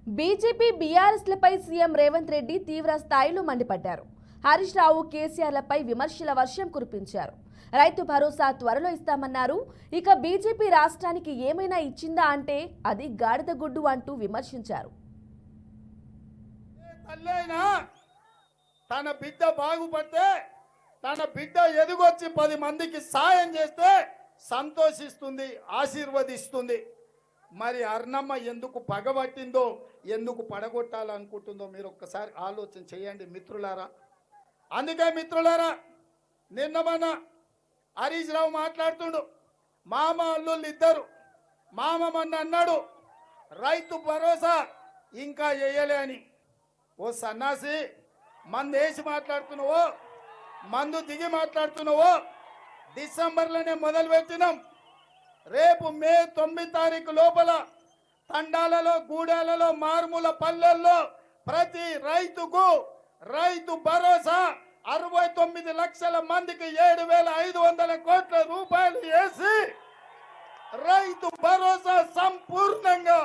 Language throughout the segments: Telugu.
బీజేపీ బీఆర్ఎస్లపై సీఎం రేవంత్ రెడ్డి తీవ్ర స్థాయిలో మండిపడ్డారు. హరీష్ రావు కేసీఆర్లపై విమర్శల వర్షం కురిపించారు. రైతు భరోసా త్వరలో ఇస్తామన్నారు. ఇక బీజేపీ రాష్ట్రానికి ఏమైనా ఇచ్చిందా అంటే అది గాడిద గుడ్డు అంటూ విమర్శించారు. తన బిడ్డ బాగుపడితే, తన బిడ్డ ఎదుగొచ్చి 10 మందికి సాయం చేస్తే సంతోషిస్తుంది, ఆశీర్వదిస్తుంది. మరి అర్ణమ్మ ఎందుకు పగబట్టిందో, ఎందుకు పడగొట్టాలనుకుంటుందో మీరు ఒక్కసారి ఆలోచన చేయండి మిత్రులారా. అందుకే మిత్రులారా, నిన్న మన హరీష్ రావు మాట్లాడుతుండు, మామ అల్లుళ్ళు ఇద్దరు. మామ మొన్న అన్నాడు రైతు భరోసా ఇంకా వేయలే అని. ఓ సన్నాసి, మందు వేసి మాట్లాడుతున్నావో, మందు దిగి మాట్లాడుతున్నావో? డిసెంబర్లోనే మొదలు పెట్టినాం. రేపు మే 9 తారీఖు లోపల తండాలలో, గూడాలలో, మారుమూల పల్లెల్లో ప్రతి రైతుకు రైతు భరోసా 69 లక్షల మందికి 7,500 కోట్ల రూపాయలు వేసి రైతు భరోసా సంపూర్ణంగా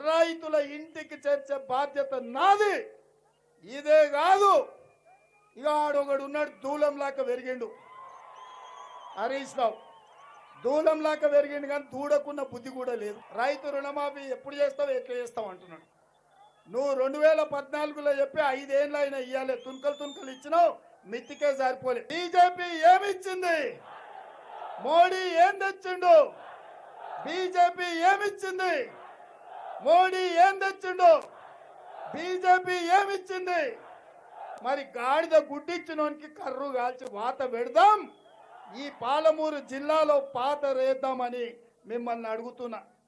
రైతుల ఇంటికి చేర్చే బాధ్యత నాది. ఇదే కాదు, ఇక ఆడొకడు ఉన్నాడు, దూలంలాక పెరిగిండు హరీష్ రావు. దూలంలాక పెరిగిండు కానీ దూడకున్న బుద్ధి కూడా లేదు. రైతు రుణమాఫీ ఎప్పుడు చేస్తావు, ఎట్లా చేస్తావు అంటున్నాడు. నువ్వు 2014లో చెప్పి 5 ఏళ్ళు అయినా ఇవ్వాలి, తునకలు ఇచ్చినావు, మిత్తికే సరిపోలే. బీజేపీ ఏమిచ్చింది? మోడీ ఏం తెచ్చిండు? బీజేపీ ఏమిచ్చింది? మోడీ ఏం తెచ్చిండు? బీజేపీ ఏమిచ్చింది? మరి గాడిద గుడ్డిచ్చినోనికి కర్రు కాల్చి వాత పెడదాం, ఈ పాలమూరు జిల్లాలో పాత రేద్దామని మిమ్మల్ని అడుగుతున్నా.